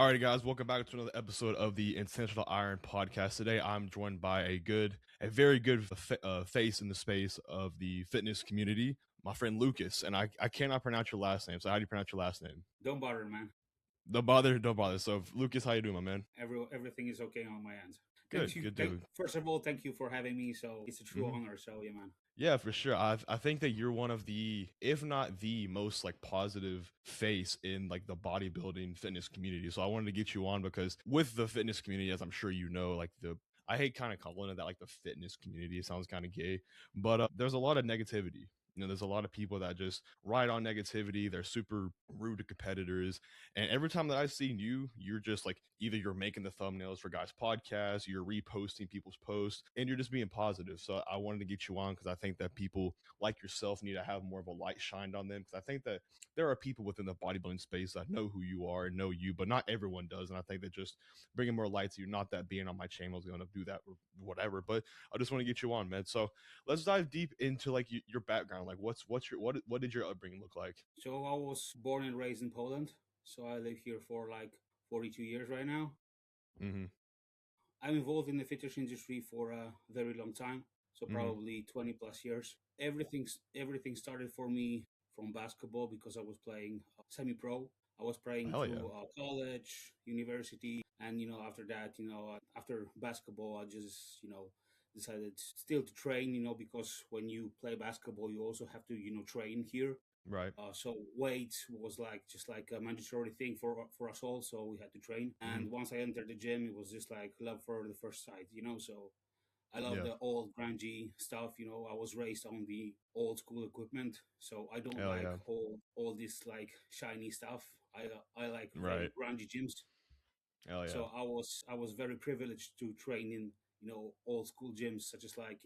Alrighty, guys, welcome back to another episode of the Intentional Iron Podcast. Today, I'm joined by a very good face in the space of the fitness community, my friend Lucas. And I cannot pronounce your last name. So, how do you pronounce your last name? Don't bother, man. Don't bother. So, Lucas, how you doing, my man? Everything is okay on my end. Good. First of all, thank you for having me. So it's a true honor. So yeah, man. Yeah, for sure. I think that you're one of the, if not the most like positive face in like the bodybuilding fitness community. So I wanted to get you on because with the fitness community, as I'm sure you know, like I hate kind of calling it that, like the fitness community. It sounds kind of gay, but there's a lot of negativity. There's a lot of people that just ride on negativity. They're super rude to competitors. And every time that I've seen you, you're just like, either you're making the thumbnails for guys' podcasts, you're reposting people's posts, and you're just being positive. So I wanted to get you on because I think that people like yourself need to have more of a light shined on them. Because I think that there are people within the bodybuilding space that know who you are and know you, but not everyone does. And I think that just bringing more light to you, not that being on my channel is going to do that or whatever, but I just want to get you on, man. So let's dive deep into like your background. Like what did your upbringing look like? So I was born and raised in Poland. So I live here for like 42 years right now. Mm-hmm. I'm involved in the fitness industry for a very long time. So probably 20 plus years. Everything started for me from basketball because I was playing semi-pro. I was playing Hell through yeah. college, university, and after that, after basketball, I just decided still to train. Because when you play basketball, you also have to train here. Right. So weight was like just like a mandatory thing for us all. So we had to train. And once I entered the gym, it was just like love for the first sight. So I love Yeah. the old grungy stuff. I was raised on the old school equipment, so I don't Hell like yeah. all this like shiny stuff. I like very Right. grungy gyms. Hell yeah. So I was very privileged to train in old school gyms such as like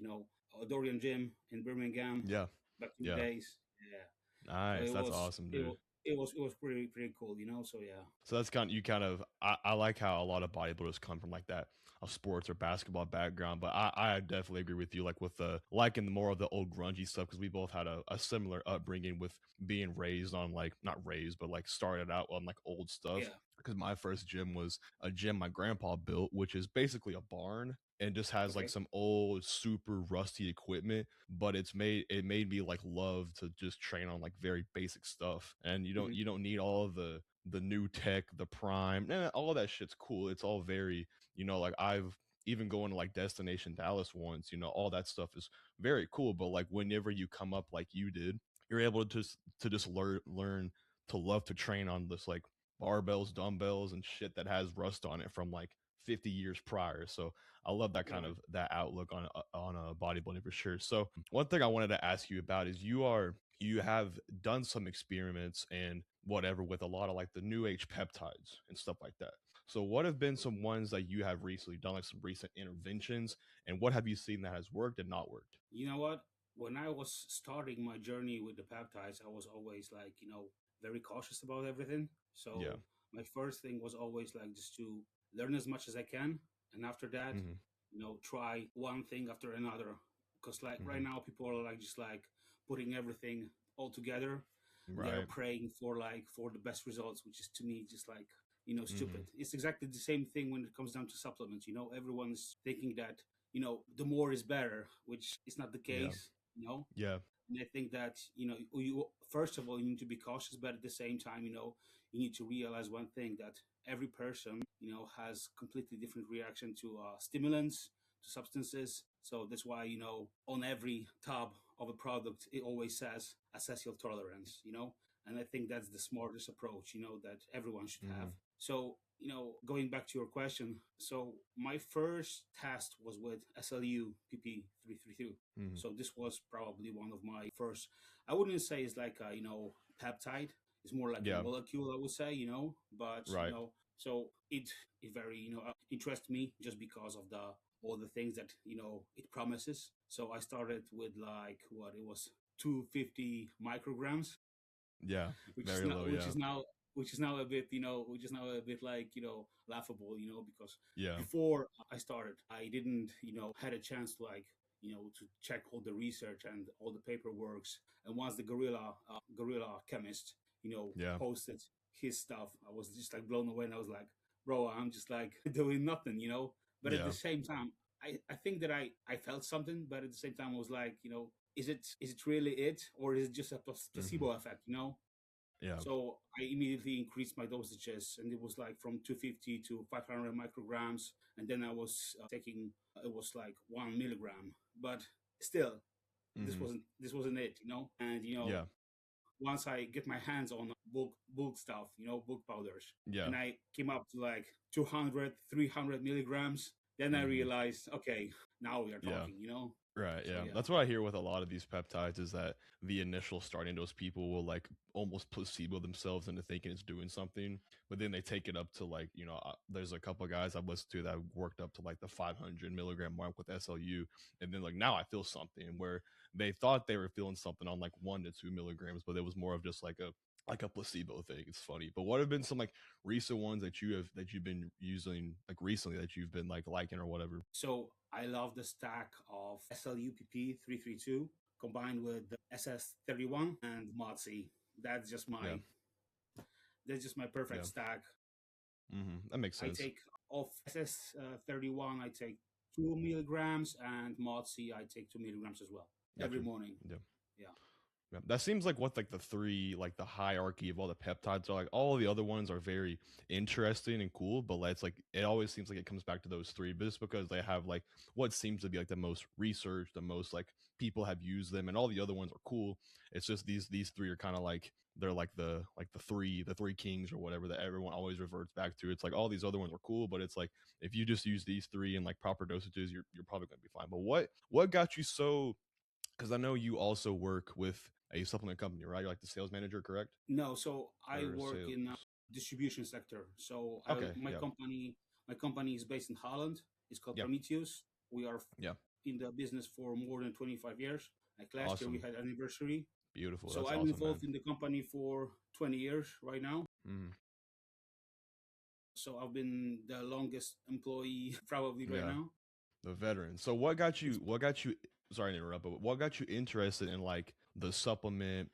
Dorian Gym in Birmingham Yeah. back in the Yeah. days. Yeah. So Nice. it That's was awesome, it dude. was it was pretty cool. So yeah. So that's I like how a lot of bodybuilders come from like that a sports or basketball background, but I definitely agree with you, like with the liking more of the old grungy stuff, because we both had a similar upbringing with being raised on, like, not raised, but like started out on like old stuff. Yeah. Because my first gym was a gym my grandpa built, which is basically a barn and just has like Okay. some old super rusty equipment, but it made me like love to just train on like very basic stuff. And Hmm. you don't need all of the new tech, the prime, all that shit's cool. It's all very, like I've even going to like Destination Dallas once, all that stuff is very cool. But like whenever you come up like you did, you're able to just learn to love to train on this like barbells, dumbbells, and shit that has rust on it from like 50 years prior. So I love that kind Right. of that outlook on a bodybuilding for sure. So one thing I wanted to ask you about is you have done some experiments and whatever with a lot of like the new age peptides and stuff like that. So what have been some ones that you have recently done, like some recent interventions, and what have you seen that has worked and not worked? You know what? When I was starting my journey with the peptides, I was always like, very cautious about everything. Yeah. So my first thing was always like just to learn as much as I can. And after that, Mm-hmm. try one thing after another. Because like right Mm-hmm. now, people are like just like putting everything all together. And they are Right. praying for the best results, which is to me just like, Mm-hmm. stupid. It's exactly the same thing when it comes down to supplements. Everyone's thinking that the more is better, which is not the Yeah. case. Yeah. And I think that you first of all you need to be cautious, but at the same time, you need to realize one thing, that every person has completely different reaction to stimulants, to substances. So that's why on every tub of a product it always says assess your tolerance. And I think that's the smartest approach that everyone should have. Mm-hmm. So going back to your question, so my first test was with SLU PP332. Mm-hmm. So this was probably one of my first. I wouldn't say it's like a peptide. It's more like a Yeah. molecule, I would say. But Right. so it very interests me just because of the all the things that it promises. So I started with like what it was 250 micrograms, Yeah. which is Very not low. which Yeah. is now which is now a bit like laughable, because Yeah. before I started I didn't had a chance to like to check all the research and all the paperworks. And once the gorilla chemist Yeah. posted his stuff, I was just like blown away, and I was like, bro, I'm just like doing nothing, you know. But at the Yeah. same time, I think that I felt something, but at the same time, I was like, you know, is it really it, or is it just a Hmm. placebo effect, you know? Yeah. So I immediately increased my dosages, and it was like from 250 to 500 micrograms, and then I was taking it was like 1 milligram, but still, Hmm. this wasn't it, you know. And you know, Yeah. once I get my hands on bulk stuff, you know, bulk powders, Yeah. and I came up to like 200, 300 milligrams, then I Hmm. realized, okay, now we are Yeah. talking, you know. Right, So yeah. yeah. That's what I hear with a lot of these peptides is that the initial starting dose people will like almost placebo themselves into thinking it's doing something, but then they take it up to like, there's a couple of guys I've listened to that worked up to like the 500 milligram mark with SLU, and then like now I feel something where they thought they were feeling something on like 1 to 2 milligrams, but it was more of just like a placebo thing. It's funny. But what have been some like recent ones that you've been using like recently that you've been like liking or whatever? So I love the stack of SLUPP 332 combined with the SS31 and MODSI. That's just Yeah, my that's just my perfect yeah. stack. That makes I sense. take of SS31, I take 2 milligrams, and MODSI I take 2 milligrams as well every Gotcha. morning. Yeah. Yeah. Yeah, that seems like what like the three like the hierarchy of all the peptides are like. All the other ones are very interesting and cool, but it's like it always seems like it comes back to those three, but just because they have like what seems to be like the most research, the most like people have used them, and all the other ones are cool. It's just these three are kind of like they're like the three kings or whatever that everyone always reverts back to. It's like all these other ones are cool, but it's like if you just use these three in like proper dosages, you're probably gonna be fine. But what got you so, because I know you also work with a supplement company, right? You're like the sales manager, correct? No, so I Or work sales? in distribution sector. So Okay, yeah, my company is based in Holland. It's called yeah, Prometheus. We are yeah. in the business for more than 25 years. Like last year, we Awesome, had anniversary. beautiful. So That's I'm awesome, man. involved in the company for 20 years right now. Mm, So I've been the longest employee probably right yeah. now. The veteran. So what got It's you? What got you? Sorry to interrupt, but what got you interested in like the supplement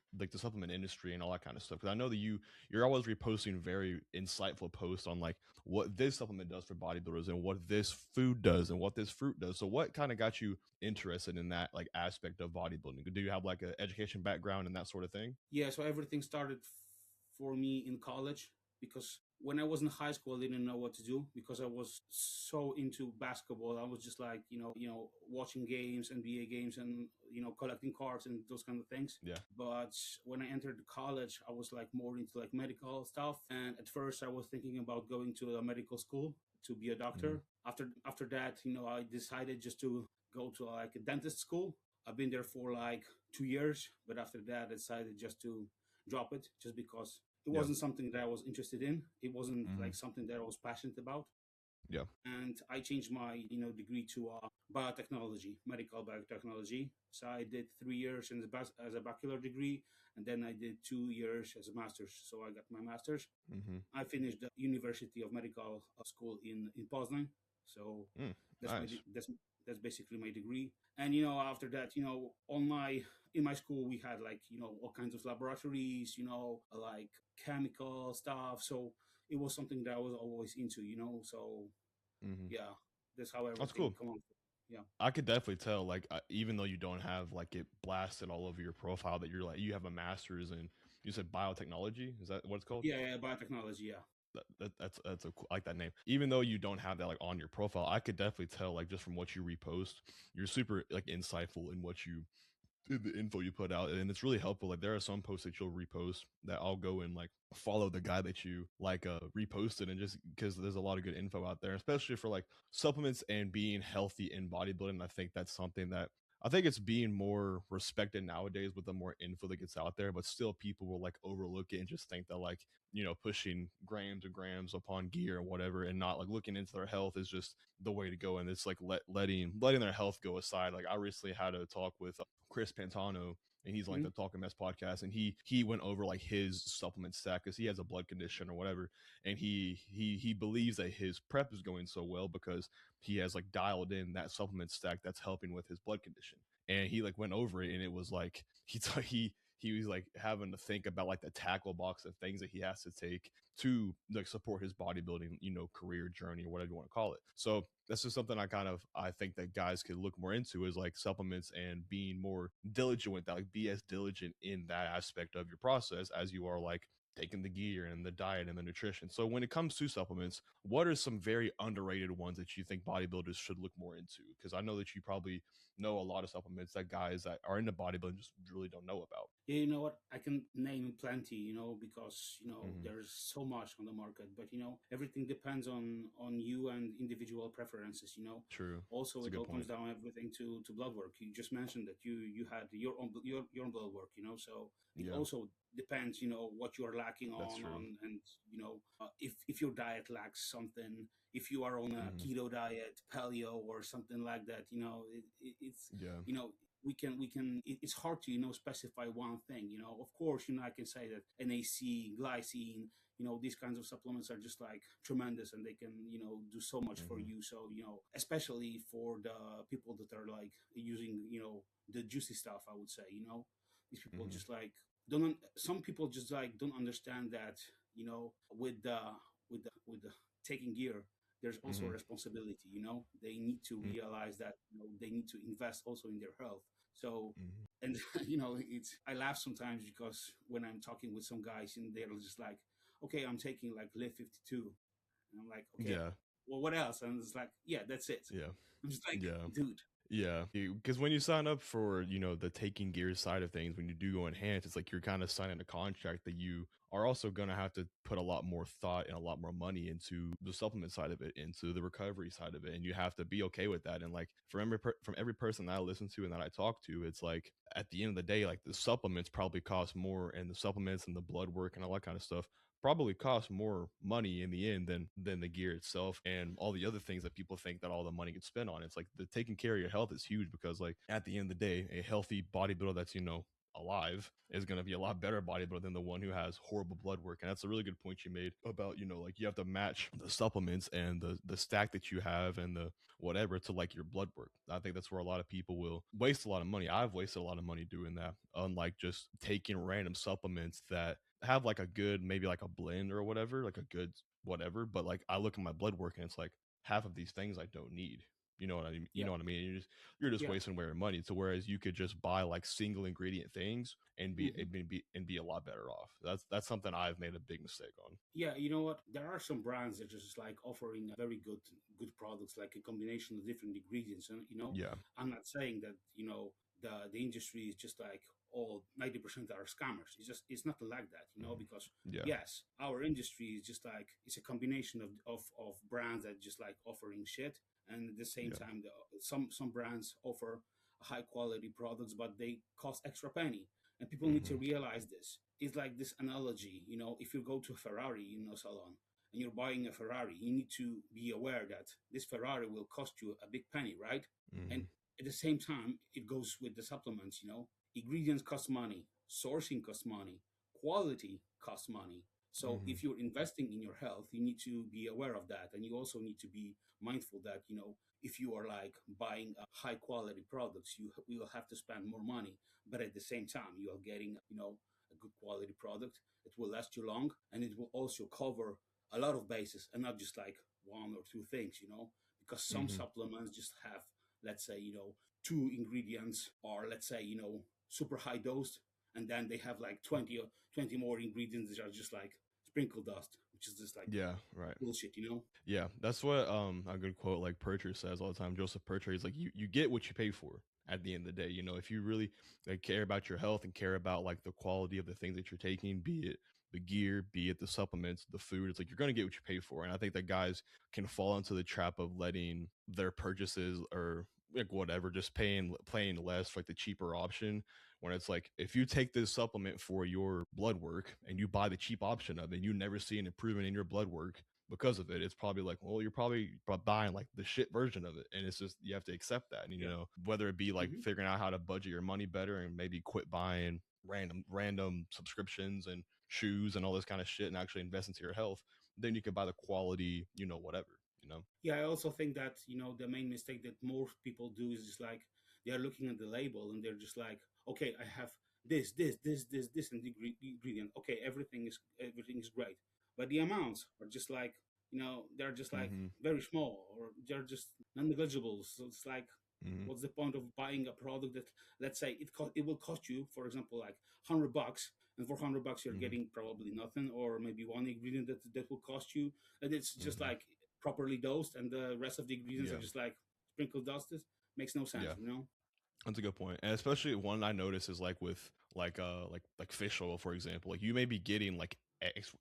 industry and all that kind of stuff? Because I know that you're always reposting very insightful posts on like what this supplement does for bodybuilders and what this food does and what this fruit does. So what kind of got you interested in that like aspect of bodybuilding? Do you have like an education background and that sort of thing? Yeah, so everything started for me in college because when I was in high school, I didn't know what to do because I was so into basketball. I was just like, watching games, NBA games, and collecting cards and those kind of things. Yeah. But when I entered college, I was like more into like medical stuff. And at first, I was thinking about going to a medical school to be a Hmm. doctor. After that, I decided just to go to like a dentist school. I've been there for like 2 years, but after that, I decided just to drop it just because it Yeah. wasn't something that I was interested in. It wasn't Hmm. like something that I was passionate about. Yeah. And I changed my degree to biotechnology, medical biotechnology. So I did 3 years as a bachelor degree, and then I did 2 years as a master's. So I got my master's. Hmm. I finished the University of Medical School in Poznan. So Mm, that's my nice. de- that's basically my degree. And after that, on my in my school we had like all kinds of laboratories, like chemical stuff. So it was something that I was always into. So Hmm. yeah, that's how That's everything cool. come on. Yeah. I could definitely tell, like, even though you don't have like it blasted all over your profile, that you're like you have a master's in. You said biotechnology. Is that what it's called? Yeah, biotechnology. Yeah. That's a cool, I like that name. Even though you don't have that like on your profile, I could definitely tell like just from what you repost, you're super like insightful in what you the info you put out, and it's really helpful. Like there are some posts that you'll repost that I'll go and like follow the guy that you like reposted, and just because there's a lot of good info out there, especially for like supplements and being healthy in bodybuilding. I think that's something that I think it's being more respected nowadays with the more info that gets out there, but still people will like overlook it and just think that like pushing grams and grams upon gear and whatever and not like looking into their health is just the way to go. And it's like letting their health go aside. Like I recently had a talk with Chris Pantano, and he's on like Hmm. the Talking Mess podcast, and he went over like his supplement stack because he has a blood condition or whatever, and he believes that his prep is going so well because he has like dialed in that supplement stack that's helping with his blood condition, and he like went over it, and it was like he was like having to think about like the tackle box of things that he has to take to like support his bodybuilding, career journey or whatever you want to call it. So that's just something I think that guys could look more into is like supplements and being more diligent with that, like be as diligent in that aspect of your process as you are like taking the gear and the diet and the nutrition. So when it comes to supplements, what are some very underrated ones that you think bodybuilders should look more into? Because I know that you probably know a lot of supplements that guys that are into bodybuilding just really don't know about. Yeah, you know what? I can name plenty, because Hmm. there's so much on the market. But everything depends on you and individual preferences. True. Also, It's a it good all comes point. down everything to blood work. You just mentioned that you had your own blood work. So it Yeah, also depends. What you are lacking that's on true. and if your diet lacks something. If you are on a Hmm. keto diet, paleo, or something like that, it's Yeah. you know it's hard to specify one thing. Of course, I can say that NAC, glycine, these kinds of supplements are just like tremendous, and they can do so much for Hmm. you. So especially for the people that are like using the juicy stuff, I would say. These people Hmm. just like don't some people just like don't understand that with the taking gear, there's also a Hmm. responsibility. They need to Hmm. realize that they need to invest also in their health. So, Hmm. and it's I laugh sometimes because when I'm talking with some guys and they're just like, okay, I'm taking like live 52, and I'm like, okay, Yeah. well, what else? And it's like, yeah, that's it. Yeah. I'm just like, Yeah. dude. Yeah, because when you sign up for the taking gear side of things, when you do go enhanced, it's like you're kind of signing a contract that you are also gonna have to put a lot more thought and a lot more money into the supplement side of it, into the recovery side of it, and you have to be okay with that. And like from every person that I listen to and that I talk to, it's like at the end of the day, like the supplements probably cost more, and the supplements and the blood work and all that kind of stuff probably cost more money in the end than the gear itself and all the other things that people think that all the money gets spent on. It's like the taking care of your health is huge because like at the end of the day, a healthy bodybuilder that's alive is going to be a lot better bodybuilder than the one who has horrible blood work. And that's a really good point you made about like you have to match the supplements and the stack that you have and the whatever to like your blood work. I think that's where a lot of people will waste a lot of money. I've wasted a lot of money doing that, unlike just taking random supplements that have like a good, maybe like a blend or whatever, like a good whatever. But like I look at my blood work and it's like half of these things I don't need. You know what I mean? You Yeah, know what I mean? You're just yeah. wasting away money. So whereas you could just buy like single ingredient things and Hmm. be a lot better off. That's something I've made a big mistake on. Yeah, you know what? There are some brands that just like offering very good products, like a combination of different ingredients. And Yeah. I'm not saying that the industry is just like all 90% are scammers. It's not like that. Hmm. Because Yeah. yes, our industry is just like it's a combination of brands that just like offering shit, and at the same Yeah. time, some brands offer high quality products, but they cost extra penny, and people need to Hmm. realize this. It's like this analogy, if you go to a Ferrari, salon, and you're buying a Ferrari, you need to be aware that this Ferrari will cost you a big penny, right? And Hmm. at the same time, it goes with the supplements. Ingredients cost money, sourcing costs money, quality costs money. So Hmm. if you're investing in your health, you need to be aware of that, and you also need to be mindful that if you are like buying high quality products, you will have to spend more money, but at the same time, you are getting a good quality product. It will last you long, and it will also cover a lot of bases, and not just like one or two things. Because some Hmm. supplements just have, let's say, two ingredients, or let's say, super high dosed, and then they have like 20 more ingredients that are just like sprinkle dust, which is just like Yeah. Right. bullshit. Yeah, that's what a good quote like Purcher says all the time. Joseph Purcher, he's like, you get what you pay for at the end of the day. If you really like care about your health and care about like the quality of the things that you're taking, be it the gear, be it the supplements, the food, it's like you're gonna get what you pay for. And I think that guys can fall into the trap of letting their purchases or like whatever, just paying less for like the cheaper option. When it's like if you take this supplement for your blood work and you buy the cheap option of it, you never see an improvement in your blood work because of it. It's probably like, well, you're probably buying like the shit version of it, and it's just you have to accept that. And Yeah. whether it be like Hmm. figuring out how to budget your money better and maybe quit buying random subscriptions and shoes and all this kind of shit, and actually invest into your health, then you can buy the quality, whatever. Yeah, I also think that the main mistake that most people do is just like they are looking at the label and they're just like, okay, I have this and the ingredient. Okay, everything is great, but the amounts are just like, they're just like Mm-hmm. very small, or they're just non-negligible. So it's like, Mm-hmm. what's the point of buying a product that, let's say, it will cost you, for example, like $100, and for $100 you're Mm-hmm. getting probably nothing, or maybe one ingredient that will cost you, and it's just Mm-hmm. like properly dosed, and the rest of the ingredients are Yeah. just like sprinkled dusted. Makes no Yeah. sense. That's a good point. And especially one I notice is like with like fish oil, for example. Like you may be getting like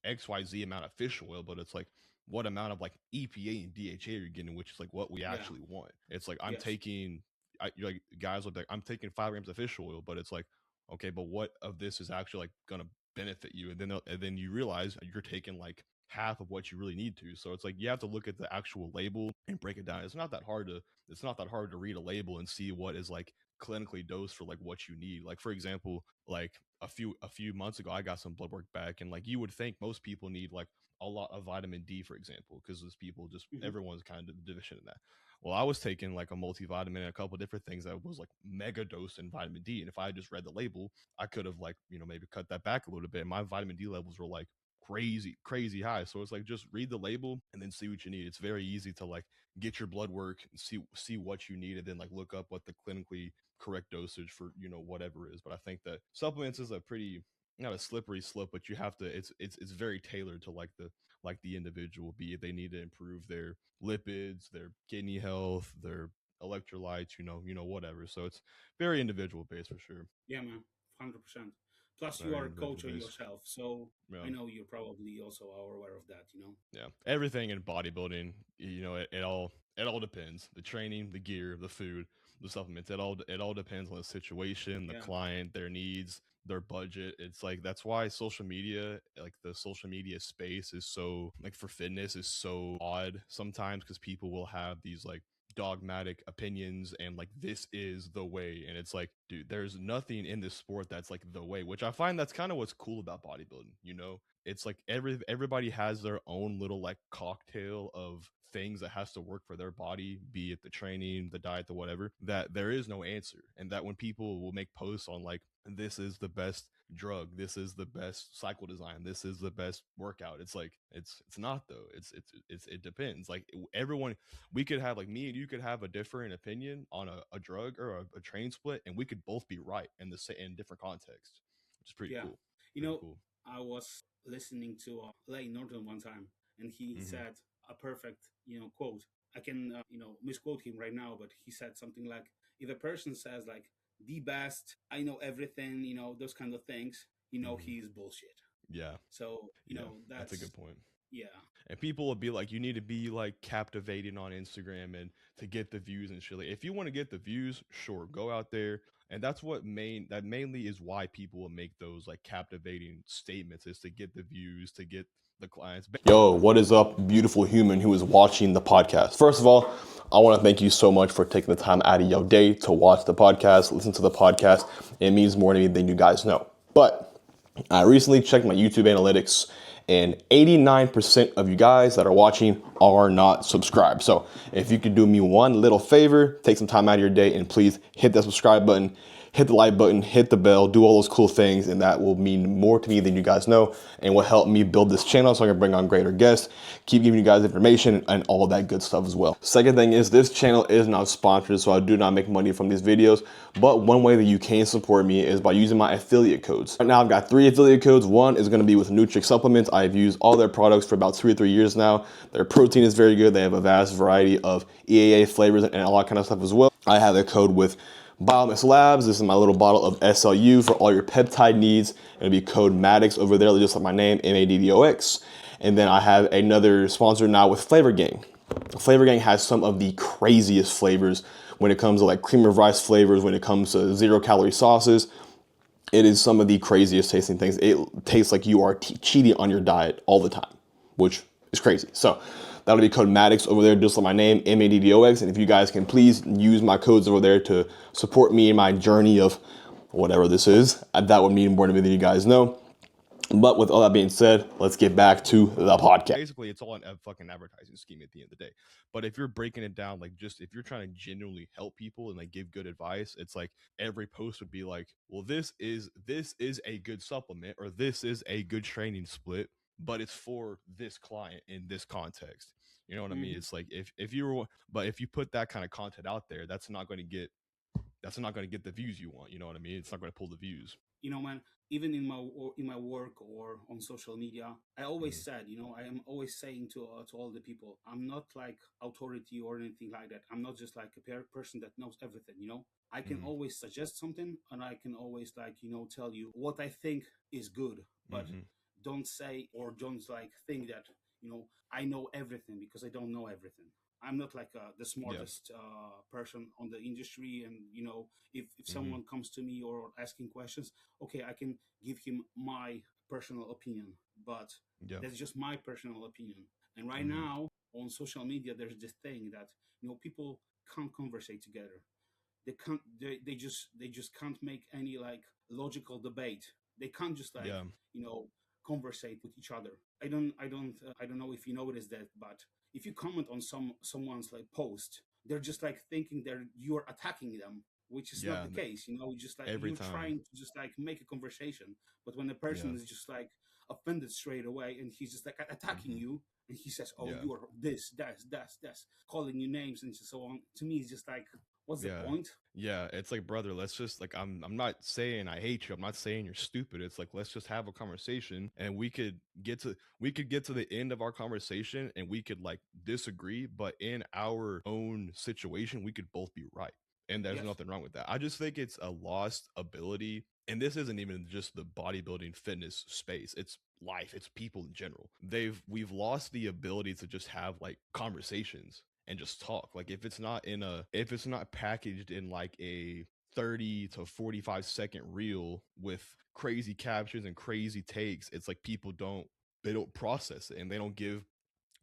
XYZ amount of fish oil, but it's like what amount of like EPA and DHA you're getting, which is like what we Yeah. actually want. It's like I'm Yes. taking you're like guys will be like, I'm taking 5 grams of fish oil, but it's like, okay, but what of this is actually like gonna benefit you? And then you realize you're taking like half of what you really need to. So it's like you have to look at the actual label and break it down. It's not that hard to read a label and see what is like clinically dosed for like what you need. Like for example, like a few months ago, I got some blood work back, and like you would think most people need like a lot of vitamin D, for example, because those people just Hmm. everyone's kind of deficient in that. Well, I was taking like a multivitamin and a couple different things that was like mega dose in vitamin D, and if I had just read the label, I could have like maybe cut that back a little bit. My vitamin D levels were like crazy high. So it's like just read the label and then see what you need. It's very easy to like get your blood work and see what you need, and then like look up what the clinically correct dosage for whatever is. But I think that supplements is a pretty, not a slippery slope, but you have to, it's very tailored to like the individual, be it they need to improve their lipids, their kidney health, their electrolytes, whatever. So it's very individual based for sure. Yeah, man, 100%. Plus, you Very are a individual coach based. yourself, so Yeah. I know you're probably also aware of that. Yeah, everything in bodybuilding, it all depends. The training, the gear, the food, the supplements. It all depends on the situation, the Yeah, client, their needs, their budget. It's like that's why social media, like the social media space, is so like for fitness is so odd sometimes because people will have these like dogmatic opinions and like this is the way, and it's like dude, there's nothing in this sport that's like the way, which I find that's kind of what's cool about bodybuilding. It's like everybody has their own little like cocktail of things that has to work for their body, be it the training, the diet, the whatever, that there is no answer. And that when people will make posts on like this is the best drug, this is the best cycle design, this is the best workout, it's like it's not though. It depends. Like everyone, we could have like me and you could have a different opinion on a drug or a train split, and we could both be right in different contexts, which is pretty yeah. cool. You Pretty know, cool. I was listening to Lane Norton one time, and he Mm-hmm. said a perfect, quote. I can, misquote him right now, but he said something like, "If a person says like the best, I know everything, those kind of things, Mm-hmm. he is bullshit." Yeah, So, yeah, that's a that's good point. yeah, And people will be like, you need to be like captivating on Instagram and to get the views and shit. Like, if you want to get the views, sure, go out there. And that's that mainly is why people will make those like captivating statements, is to get the views, to get the clients. Yo, what is up, beautiful human who is watching the podcast? First of all, I want to thank you so much for taking the time out of your day to watch the podcast, listen to the podcast. It means more to me than you guys know. But I recently checked my YouTube analytics, and 89% of you guys that are watching are not subscribed. So if you could do me one little favor, take some time out of your day and please hit that subscribe button, hit the like button, hit the bell, do all those cool things, and that will mean more to me than you guys know and will help me build this channel so I can bring on greater guests, keep giving you guys information and all that good stuff as well. Second thing is, this channel is not sponsored, so I do not make money from these videos, but one way that you can support me is by using my affiliate codes. Right now I've got 3 affiliate codes. One is going to be with Nutrix Supplements. I've used all their products for about 2 or 3 years now. Their protein is very good. They have a vast variety of EAA flavors and all that kind of stuff as well. I have a code with Biomix Labs. This is my little bottle of SLU for all your peptide needs. It'll be code Maddog over there, just like my name, Maddox. And then I have another sponsor now with Flavor Gang. Flavor Gang has some of the craziest flavors when it comes to like cream of rice flavors, when it comes to 0-calorie sauces. It is some of the craziest tasting things. It tastes like you are cheating on your diet all the time, which is crazy. So that'll be code Maddog over there, just like my name, Maddox. And if you guys can please use my codes over there to support me in my journey of whatever this is, that would mean more to me than you guys know. But with all that being said, let's get back to the podcast. Basically, it's all a fucking advertising scheme at the end of the day. But if you're breaking it down, like just if you're trying to genuinely help people and like give good advice, it's like every post would be like, well, this is a good supplement or this is a good training split, but it's for this client in this context. You know what I mean? Mm-hmm. It's like if you were, but if you put that kind of content out there, that's not going to get the views you want. You know what I mean? It's not going to pull the views. You know, man, even in my work or on social media, I always Mm-hmm. said, you know, I am always saying to all the people, I'm not like authority or anything like that. I'm not just like a person that knows everything. You know, I can Mm-hmm. always suggest something, and I can always like, you know, tell you what I think is good, but Mm-hmm. don't say or don't like think that, you know, I know everything, because I don't know everything. I'm not like the Yeah. smartest person on the industry, and you know, if Mm-hmm. someone comes to me or asking questions, okay, I can give him my personal opinion, but Yeah. that's just my personal opinion. And right Mm-hmm. now on social media, there's this thing that, you know, people can't conversate together. They just can't make any like logical debate. They can't just like, Yeah. you know, conversate with each other. I don't know if you notice that, but if you comment on someone's like post, they're just like thinking they're you're attacking them, which is not Yeah. the case. You know, just like Every you're time. trying to just like make a conversation, but when the person Yeah. is just like offended straight away and he's just like attacking Mm-hmm. you, and he says, "Oh, Yeah. you are this, that's," calling you names and so on. To me, it's just like, what's the Yeah. point? Yeah. It's like, brother, let's just like I'm not saying I hate you. I'm not saying you're stupid. It's like let's just have a conversation and we could get to the end of our conversation and we could like disagree, but in our own situation, we could both be right. And there's Yes. nothing wrong with that. I just think it's a lost ability. And this isn't even just the bodybuilding fitness space. It's life. It's people in general. We've lost the ability to just have like conversations and just talk. Like if it's not packaged in like a 30 to 45-second reel with crazy captions and crazy takes, it's like they don't process it and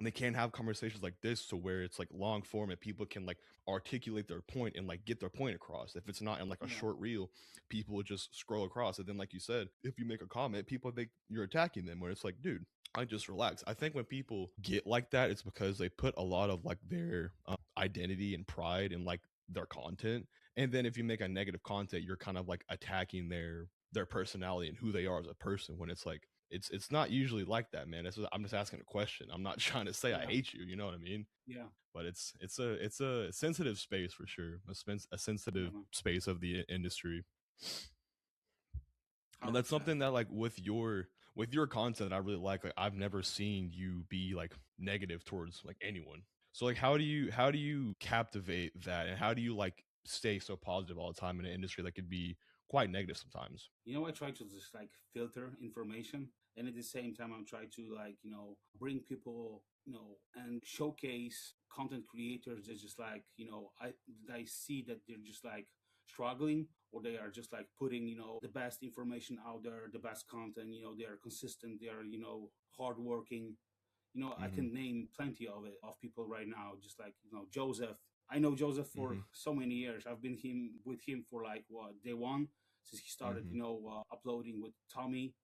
they can't have conversations like this to where it's like long form and people can like articulate their point and like get their point across. If it's not in like a Yeah. short reel, people would just scroll across. And then, like you said, if you make a comment, people think you're attacking them. Where it's like, dude, I just relax. I think when people get like that, it's because they put a lot of like their identity and pride in like their content. And then if you make a negative content, you're kind of like attacking their personality and who they are as a person. When it's like it's not usually like that, man. I'm just asking a question. I'm not trying to say I Yeah. hate you. You know what I mean? Yeah. But it's a sensitive space for sure. A Yeah, sensitive man. space of the industry. But that's 100%. something that like with your content I really like. Like I've never seen you be like negative towards like anyone. So like how do you captivate that and how do you like stay so positive all the time in an industry that could be quite negative sometimes? You know, I try to just like filter information, and at the same time I'm trying to like, you know, bring people, you know, and showcase content creators that just like, you know, I see that they're just like struggling, or they are just like putting, you know, the best information out there, the best content. You know, they are consistent, they are, you know, hardworking. You know, I Mhm. can name plenty of it of people right now, just like, you know, Joseph. I know Joseph for Mhm. so many years. I've been him with him for like what, day one, since he started, Mhm. you know, uploading with Tommy,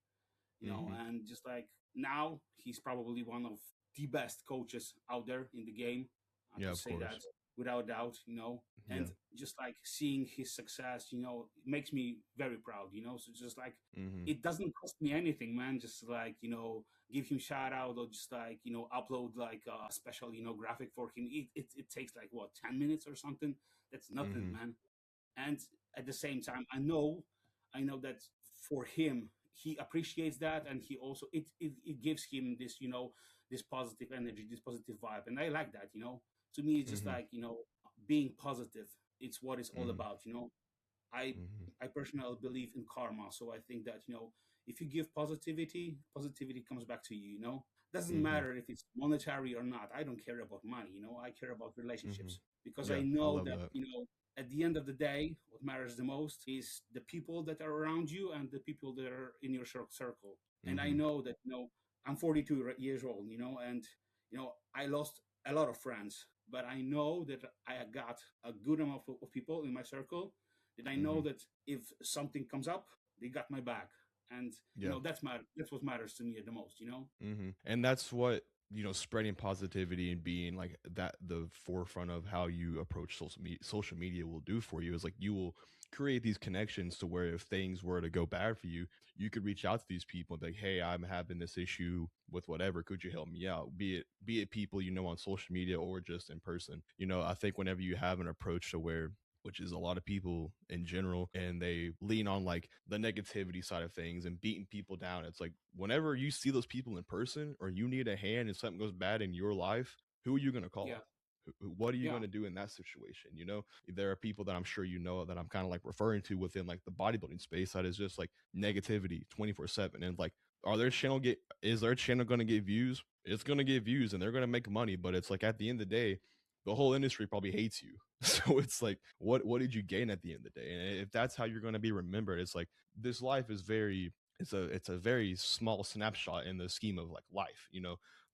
you know, Mhm. and just like now he's probably one of the best coaches out there in the game. I Yeah, could of say course. that without doubt, you know, Yeah. and just like seeing his success, you know, it makes me very proud, you know. So just like, Mhm. it doesn't cost me anything, man. Just like, you know, give him shout out, or just like, you know, upload like a special, you know, graphic for him. It takes like what, 10 minutes or something. That's nothing, Mhm. man. And at the same time, I know that for him, he appreciates that, and he also it gives him this, you know, this positive energy, this positive vibe, and I like that, you know. To me, it's just Mhm. like, you know, being positive, it's what it's all Mhm. about, you know. I Mhm. I personally believe in karma, so I think that, you know, if you give positivity, positivity comes back to you. You know, doesn't Mhm. matter if it's monetary or not. I don't care about money. You know, I care about Mhm. relationships, because I Yeah, I know love that, that. you know, at the end of the day, what matters the most is the people that are around you and the people that are in your circle. And I Mhm. know that, you know, I'm 42 years old, you know, and you know, I lost a lot of friends, but I know that I got a good amount of people in my circle that I know Mhm. that if something comes up, they got my back. And Yeah. that's what matters to me the most. And that's what, spreading positivity and being like that, the forefront of how you approach social media will do for you is like you will create these connections to where if things were to go bad for you, you could reach out to these people and be like, hey, I'm having this issue with whatever, could you help me out? Be it people on social media or just in person. I think whenever you have an approach to where, which is a lot of people in general, and they lean on like the negativity side of things and beating people down. It's like whenever you see those people in person or you need a hand and something goes bad in your life, who are you going to Yeah, call? What are you yeah, going to do in that situation? There are people that I'm sure that I'm kind of like referring to within like the bodybuilding space that is just like negativity 24/7. And like, is their channel going to get views? It's going to get views and they're going to make money. But it's like at the end of the day, the whole industry probably hates you. So it's like, what did you gain at the end of the day? And if that's how you're going to be remembered, it's like this life is it's a very small snapshot in the scheme of like life.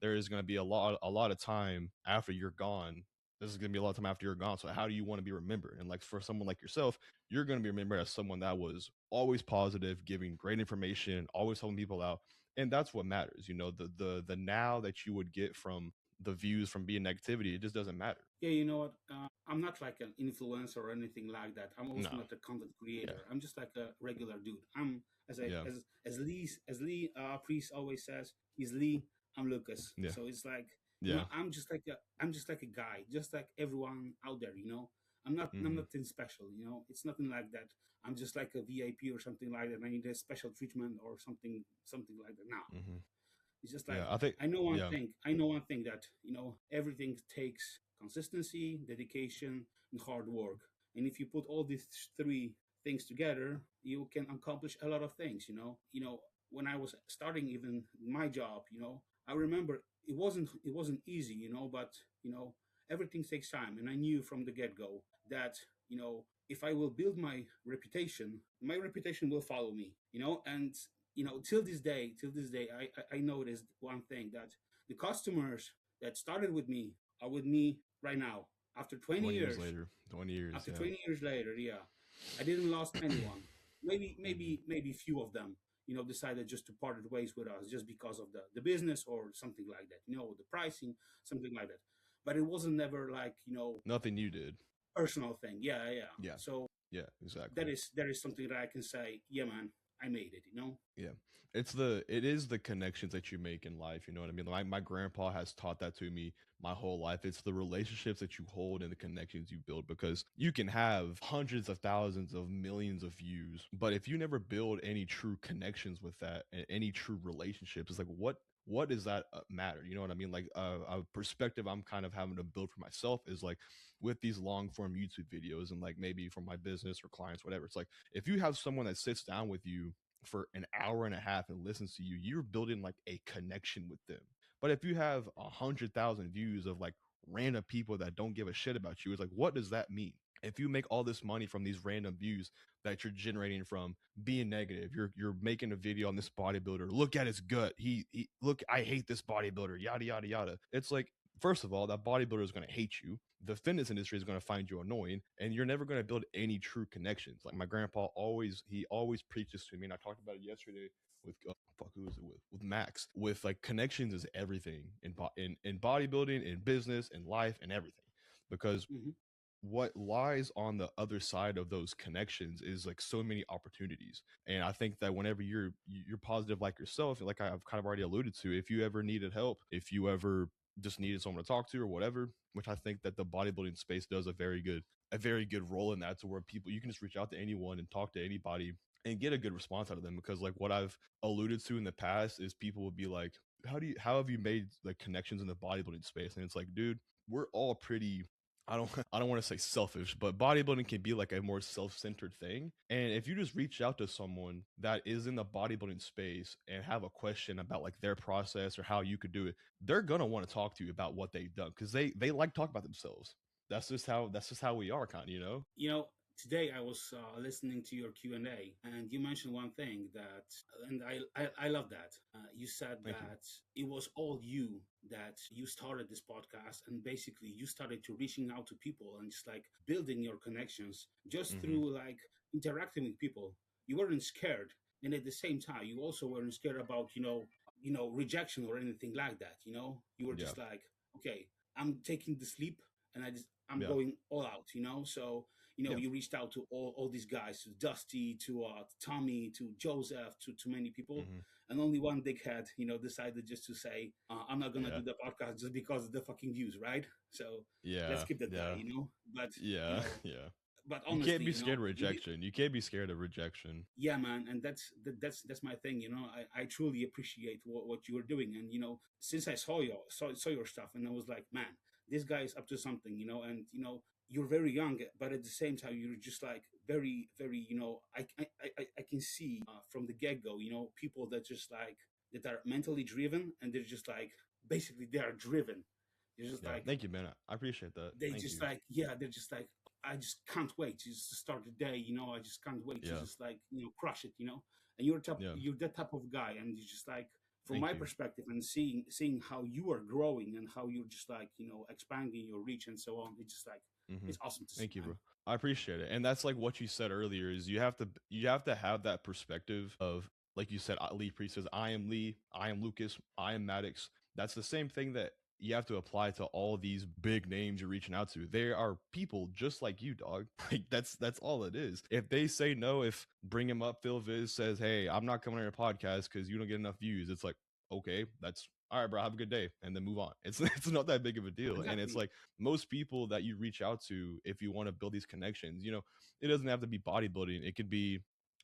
There is going to be a lot of time after you're gone. This is going to be a lot of time after you're gone. So how do you want to be remembered? And like for someone like yourself, you're going to be remembered as someone that was always positive, giving great information, always helping people out. And that's what matters. The now that you would get from the views from being negativity, it just doesn't matter. yeah. You know what? I'm not like an influencer or anything like that. I'm also No. not a content Yeah. creator. I'm just like a regular dude. I'm as I Yeah. Lee Priest always says, he's Lee. I'm Lucas. Yeah. So it's like, Yeah. I'm just like a guy, just like everyone out there. I'm Mm-hmm. nothing special. It's nothing like that. I'm just like a VIP or something like that. I need a special treatment or something like that. No, Mm-hmm. it's just like Yeah. I think. I know one Yeah. thing. I know one thing that everything takes consistency, dedication, and hard work. And if you put all these three things together, you can accomplish a lot of things. When I was starting even my job, I remember it wasn't easy, but everything takes time. And I knew from the get go that if I will build my reputation will follow me. And till this day, I noticed one thing, that the customers that started with me are with me right now after 20 20 years years. later. 20 years. After Yeah. 20 years later, yeah, I didn't lost anyone. Maybe few of them, decided just to part ways with us just because of the business or something like that. The pricing, something like that. But it wasn't never like Nothing you did. personal thing. Yeah, yeah. Yeah. So Yeah. Exactly. that is something that I can say, yeah, man, I made it. Yeah. It is the connections that you make in life. You know what I mean? My grandpa has taught that to me my whole life. It's the relationships that you hold and the connections you build, because you can have hundreds of thousands of millions of views, but if you never build any true connections with that and any true relationships, it's like what does that matter? You know what I mean? Like a perspective I'm kind of having to build for myself is like with these long form YouTube videos and like maybe for my business or clients, whatever. It's like if you have someone that sits down with you for an hour and a half and listens to you, you're building like a connection with them. But if you have 100,000 views of like random people that don't give a shit about you, it's like, what does that mean? If you make all this money from these random views that you're generating from being negative, you're making a video on this bodybuilder. Look at his gut. He look. I hate this bodybuilder. Yada yada yada. It's like, first of all, that bodybuilder is going to hate you. The fitness industry is going to find you annoying, and you're never going to build any true connections. Like my grandpa always preaches to me, and I talked about it yesterday with fuck, who was it with Max, with like connections is everything in bodybuilding, in business, in life, and everything, because Hmm. what lies on the other side of those connections is like so many opportunities. And I think that whenever you're positive like yourself, like I've kind of already alluded to, if you ever needed help, if you ever just needed someone to talk to or whatever, which I think that the bodybuilding space does a very good role in that, to where people, you can just reach out to anyone and talk to anybody and get a good response out of them. Because like what I've alluded to in the past is people would be like, how have you made like connections in the bodybuilding space? And it's like, dude, we're all pretty, I don't want to say selfish, but bodybuilding can be like a more self-centered thing. And if you just reach out to someone that is in the bodybuilding space and have a question about like their process or how you could do it, they're gonna want to talk to you about what they've done, because they like talk about themselves. That's just how we are, kind of, you know Today I was listening to your Q&A, and you mentioned one thing that, and I love that. You said Thank you. that it was all you, that you started this podcast, and basically you started to reaching out to people and just like building your connections just Mm-hmm. through like interacting with people. You weren't scared. and at the same time, you also weren't scared about rejection or anything like that. You were Yeah. just like, okay, I'm taking the sleep, and I'm Yeah. going all out. So Yeah. you reached out to all these guys, to Dusty, to Tommy, to Joseph, to many people, Hmm. and only one dickhead decided just to say, I'm not gonna Yeah. do the podcast just because of the fucking views, right? So let's Yeah. keep that guy. Yeah. But you Yeah. know Yeah. but You can't honestly, be scared of rejection. You can't be scared of rejection. yeah, man, and that's my thing. I truly appreciate what you were doing, and since I saw your stuff, and I was like, man, this guy is up to something. And you're very young, but at the same time, you're just like very, very. I can see from the get go. People that just like that are mentally driven, and they're just like basically they are driven. They're just Yeah. like Thank you, man. I appreciate that. they Thank just you. like yeah they're just like I just can't wait to just start the day. I just can't wait to Yeah. just like crush it. And Yeah. you're that type of guy, and you just like from Thank my you. perspective, and seeing how you are growing and how you're just like expanding your reach and so on. It's just like Hmm. it's awesome to see, Thank you, man. bro. I appreciate it. And that's like what you said earlier is you have to have that perspective of, like you said, Lee Priest says, I am Lee, I am Lucas, I am Maddox. That's the same thing that you have to apply to all these big names you're reaching out to. There are people just like you, dog. Like that's all it is. If they say no, if Bring Him Up Phil Viz says, hey, I'm not coming on your podcast because you don't get enough views, it's like, okay, that's all right, bro, have a good day, and then move on. It's not that big of a deal. And it's Exactly. like most people that you reach out to, if you want to build these connections, it doesn't have to be bodybuilding. It could be,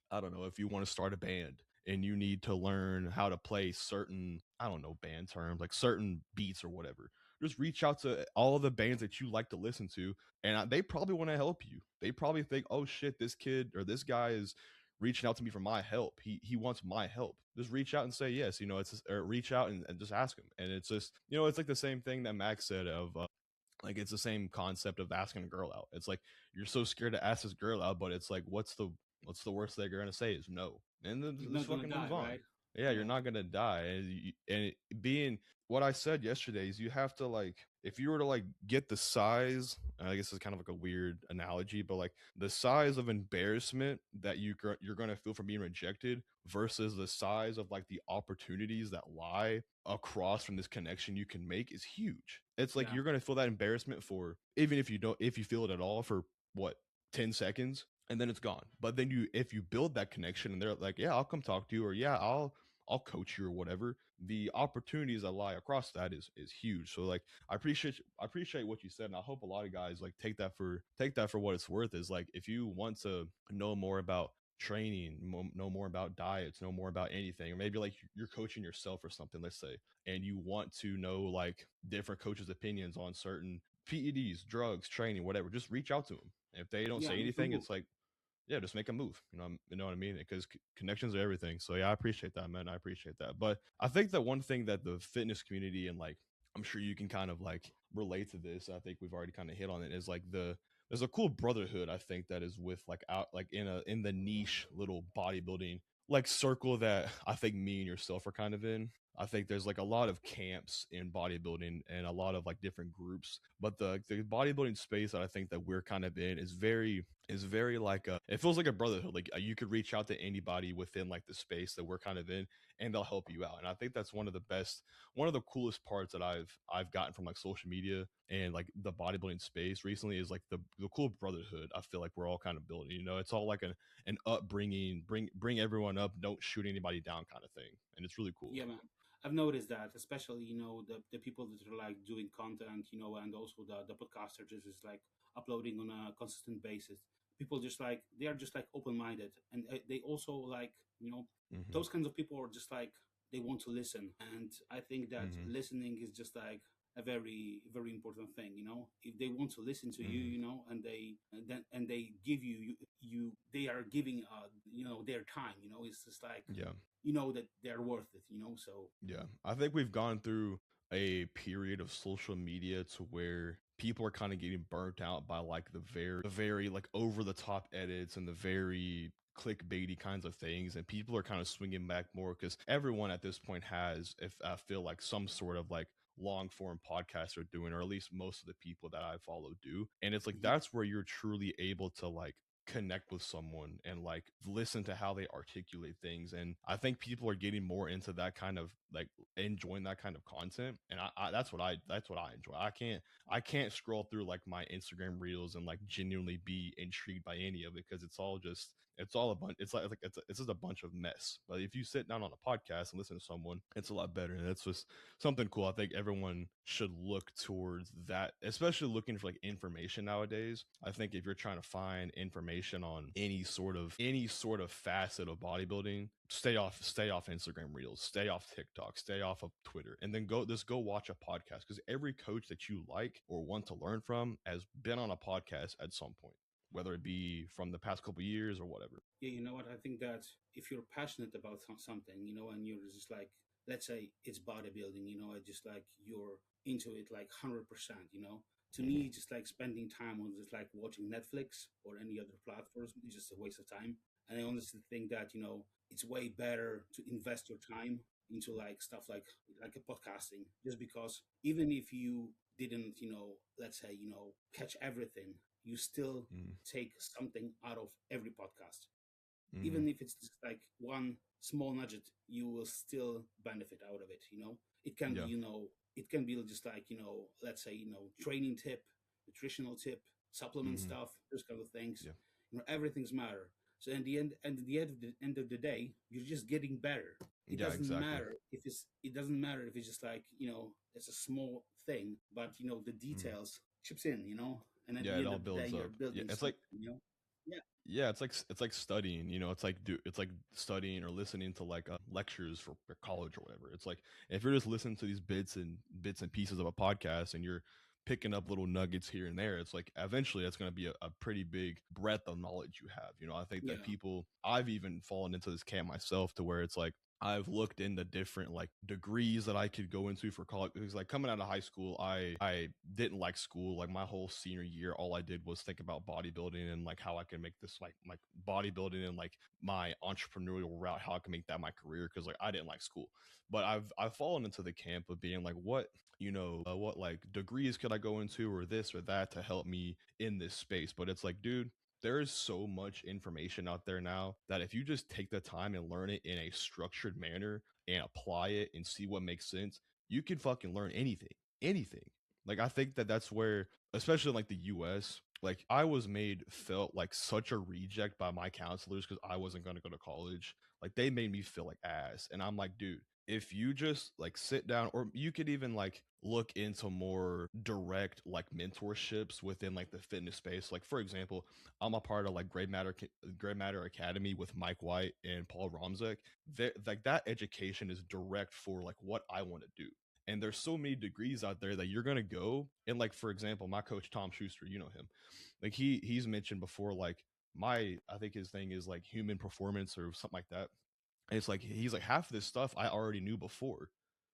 I don't know, if you want to start a band and you need to learn how to play certain, I don't know, band terms, like certain beats or whatever. Just reach out to all the bands that you like to listen to, and they probably want to help you. They probably think, oh shit, this kid or this guy is reaching out to me for my help. He wants my help. Just reach out and say yes. It's just, or reach out and just ask him. And it's just, it's like the same thing that Max said of like it's the same concept of asking a girl out. It's like you're so scared to ask this girl out, but it's like what's the worst they're gonna say is no, and then You're just not gonna fucking die, move on. right? Yeah, you're Yeah. not gonna die, and what I said yesterday is you have to, like, if you were to like get the size. I guess it's kind of like a weird analogy, but like the size of embarrassment that you're gonna feel from being rejected versus the size of like the opportunities that lie across from this connection you can make is huge. It's like Yeah. you're gonna feel that embarrassment for, even if you feel it at all, for what, 10 seconds, and then it's gone. But then if you build that connection and they're like, yeah, I'll come talk to you, or yeah, I'll coach you or whatever, the opportunities that lie across that is huge. So like I appreciate what you said, and I hope a lot of guys like take that for what it's worth. Is like, if you want to know more about training, know more about diets, know more about anything, or maybe like you're coaching yourself or something, let's say, and you want to know like different coaches' opinions on certain PEDs, drugs, training, whatever, just reach out to them. If they don't Yeah. say Make a anything, move. it's like, yeah, just make a move. You know what I mean? Because connections are everything. So yeah, I appreciate that, man. I appreciate that. But I think that one thing that the fitness community, and like, I'm sure you can kind of like relate to this. I think we've already kind of hit on it. Is like there's a cool brotherhood, I think, that is with like out like in the niche little bodybuilding like circle that I think me and yourself are kind of in. I think there's like a lot of camps in bodybuilding and a lot of like different groups, but the bodybuilding space that I think that we're kind of in is very like it feels like a brotherhood. Like you could reach out to anybody within like the space that we're kind of in, and they'll help you out. And I think that's one of the coolest parts that I've gotten from like social media and like the bodybuilding space recently is like the cool brotherhood. I feel like we're all kind of building. It's all like an upbringing, bring everyone up, don't shoot anybody down kind of thing, and it's really cool. Yeah, man. I've noticed that, especially the people that are like doing content, and also the podcasters just is like uploading on a consistent basis. People just like they are just like open minded, and they also like Hmm. those kinds of people are just like they want to listen, and I think that Hmm. listening is just like a very very important thing. If they want to listen to you, Hmm. and they give they are giving their time. It's just like Yeah. that they're worth it. So Yeah, I think we've gone through a period of social media to where people are kind of getting burnt out by like the very like over the top edits and the very clickbaity kinds of things, and people are kind of swinging back more because everyone at this point has, if I feel like, some sort of like long form podcasts are doing, or at least most of the people that I follow do, and it's like mhm. that's where you're truly able to like connect with someone and like listen to how they articulate things. And I think people are getting more into that kind of like enjoying that kind of content. And that's what I enjoy. I can't scroll through like my Instagram reels and like genuinely be intrigued by any of it, because it's all a bunch. It's just a bunch of mess. But if you sit down on a podcast and listen to someone, it's a lot better. And it's just something cool. I think everyone should look towards that, especially looking for like information nowadays. I think if you're trying to find information on any sort of facet of bodybuilding, stay off Instagram reels, stay off TikTok, stay off of Twitter, and then go watch a podcast, because every coach that you like or want to learn from has been on a podcast at some point, whether it be from the past couple years or whatever. Yeah, you know what? I think that if you're passionate about something, and you're just like, let's say it's bodybuilding, I just like you're into it like 100%. To Hmm. me, just like spending time on just like watching Netflix or any other platforms is just a waste of time. And I honestly think that it's way better to invest your time into like stuff like a podcasting, just because even if you didn't, let's say, catch everything, you still Hmm. take something out of every podcast. Hmm. Even if it's just like one small nugget, you will still benefit out of it. It can be, Yeah. it can be just like, let's say, training tip, nutritional tip, supplement Hmm. stuff, those kind of things. Yeah. Everything's matter. So in the end, and at the end of the day, you're just getting better. It Yeah, doesn't exactly. matter if it's it doesn't matter if it's just like, it's a small thing, but the Hmm. details chips in, and at Yeah, the it end all of the day, builds you're up. Yeah, building it's something, like Yeah. yeah, it's like studying. It's like studying or listening to like lectures for college or whatever. It's like if you're just listening to these bits and pieces of a podcast and you're picking up little nuggets here and there, it's like eventually that's going to be a pretty big breadth of knowledge you have. I think that Yeah. I've even fallen into this camp myself, to where it's like I've looked into different like degrees that I could go into for college. Because like coming out of high school, I didn't like school. Like my whole senior year, all I did was think about bodybuilding and like how I can make this like bodybuilding and like my entrepreneurial route, how I can make that my career. Because like I didn't like school, but I've fallen into the camp of being like, what like degrees could I go into or this or that to help me in this space? But it's like, dude, there is so much information out there now that if you just take the time and learn it in a structured manner and apply it and see what makes sense, you can fucking learn anything. Anything. Like I think that that's where, especially in like the US, like I was made felt like such a reject by my counselors because I wasn't going to go to college. Like they made me feel like ass. And I'm like, dude, if you just like sit down, or you could even like look into more direct like mentorships within like the fitness space. Like for example, I'm a part of like Gray Matter Academy with Mike White and Paul Romzek. Like that education is direct for like what I want to do. And there's so many degrees out there that you're gonna go. And like for example, my coach Tom Schuster, you know him. Like he's mentioned before, like I think his thing is like human performance or something like that. And it's like he's like half of this stuff I already knew before.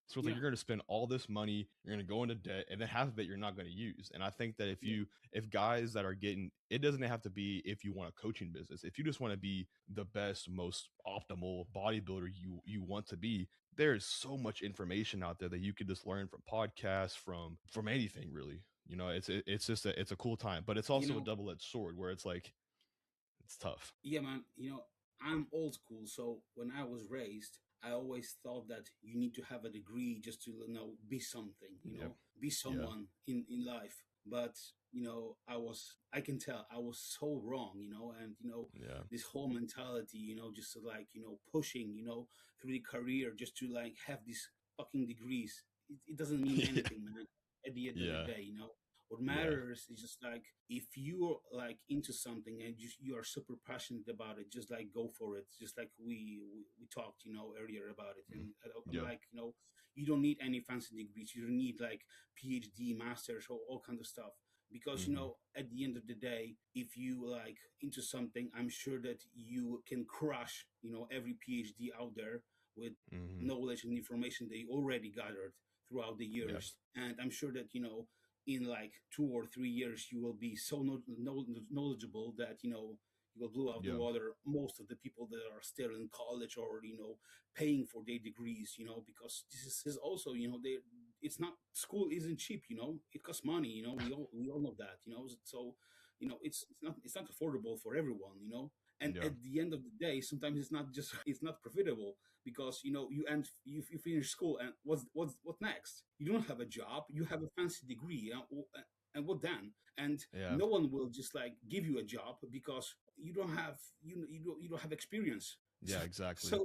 So it's like Yeah. you're going to spend all this money, you're going to go into debt, and then half of it you're not going to use. And I think that Yeah. if guys that are getting, it doesn't have to be if you want a coaching business. If you just want to be the best, most optimal bodybuilder you want to be, there's so much information out there that you could just learn from podcasts, from anything really. It's just it's a cool time, but it's You also a know, double edged sword where it's like it's tough. yeah, man, I'm old school. So when I was raised, I always thought that you need to have a degree just to, be something, Yep. be Yeah. someone in life. But, I can tell I was so wrong, and, Yeah. this whole mentality, just to like, pushing, through the career just to like have these fucking degrees. It doesn't mean Yeah. anything, man, at the end of the Yeah. day, what Yeah. matters is just like if you're like into something and you are super passionate about it, just like go for it. Just like we talked, earlier about it, Mm. and I'm Yeah. like, you don't need any fancy degrees. You don't need like PhD, masters, or all kind of stuff. Because Mhm. at the end of the day, if you like into something, I'm sure that you can crush, every PhD out there with Mhm. knowledge and information they already gathered throughout the Yeah. years. And I'm sure that in like 2 or 3 years you will be so knowledgeable that you will blow out the Yeah. water most of the people that are still in college or paying for their degrees, because this is also they it's not school isn't cheap, it costs money, we all know that, so it's not affordable for everyone, and Yeah. at the end of the day, sometimes it's not just it's not profitable, because you finish school, and what next? You don't have a job, you have a fancy degree, and what then? And Yeah. no one will just like give you a job because you don't have experience. so, Yeah, exactly. so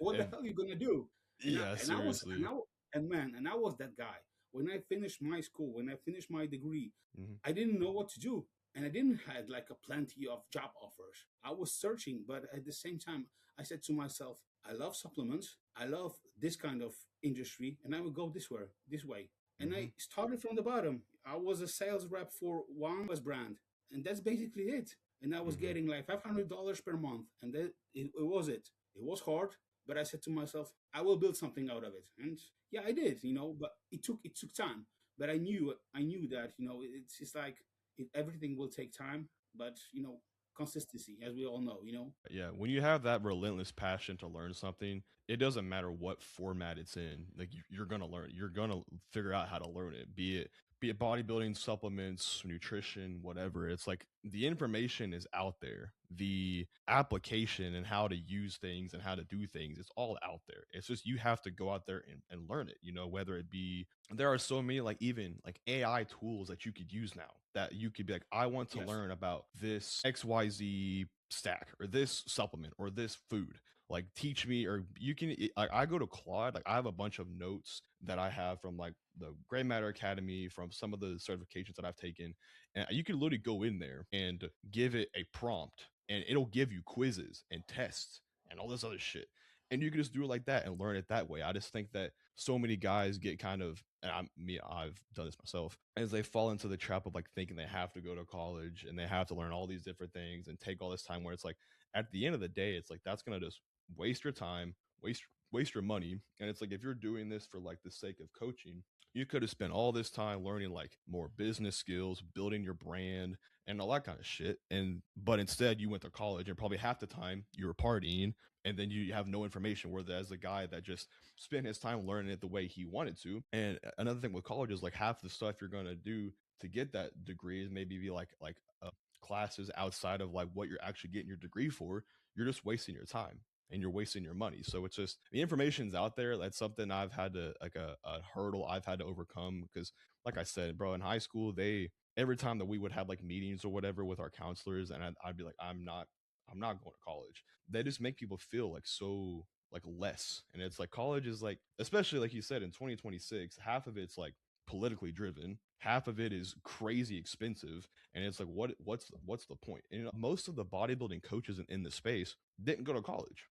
what the And hell are you gonna do? and I, yeah, and I was seriously. and I was that guy when I finished my school, when I finished my degree. Hmm. I didn't know what to do, and I didn't had like a plenty of job offers. I was searching, but at the same time, I said to myself, I love supplements, I love this kind of industry, and I will go this way. And Hmm. I started from the bottom. I was a sales rep for one US brand, and that's basically it. And I was Hmm. getting like $500 per month, and it was it. It was hard, but I said to myself, I will build something out of it. And yeah, I did, but it took time. But I knew that it's like everything will take time, but consistency, as we all know. Yeah, when you have that relentless passion to learn something, it doesn't matter what format it's in. Like you're gonna learn. You're gonna figure out how to learn it. Be it bodybuilding, supplements, nutrition, whatever. It's like the information is out there. The application and how to use things and how to do things, it's all out there. It's just you have to go out there and learn it. Whether it be there are so many like even like AI tools that you could use now that you could be like, I want to Yes. learn about this XYZ stack or this supplement or this food. Like teach me, or you can. I go to Claude. Like I have a bunch of notes that I have from like the Gray Matter Academy, from some of the certifications that I've taken, and you can literally go in there and give it a prompt, and it'll give you quizzes and tests and all this other shit. And you can just do it like that and learn it that way. I just think that so many guys get kind of, and I've done this myself, as they fall into the trap of like thinking they have to go to college and they have to learn all these different things and take all this time, where it's like at the end of the day, it's like that's gonna just waste your time, waste your money. And it's like if you're doing this for like the sake of coaching, you could have spent all this time learning like more business skills, building your brand and all that kind of shit. And but instead you went to college and probably half the time you were partying, and then you have no information. Whereas the guy that just spent his time learning it the way he wanted to. And another thing with college is like half the stuff you're gonna do to get that degree is maybe be like classes outside of like what you're actually getting your degree for. You're just wasting your time and you're wasting your money. So it's just the information's out there. That's something I've had to like a hurdle I've had to overcome because, like I said, bro, in high school, every time that we would have like meetings or whatever with our counselors, and I'd be like, I'm not going to college. They just make people feel like so like less. And it's like college is like, especially like you said in 2026, half of it's like politically driven, half of it is crazy expensive, and it's like what's the point? And most of the bodybuilding coaches in the space didn't go to college.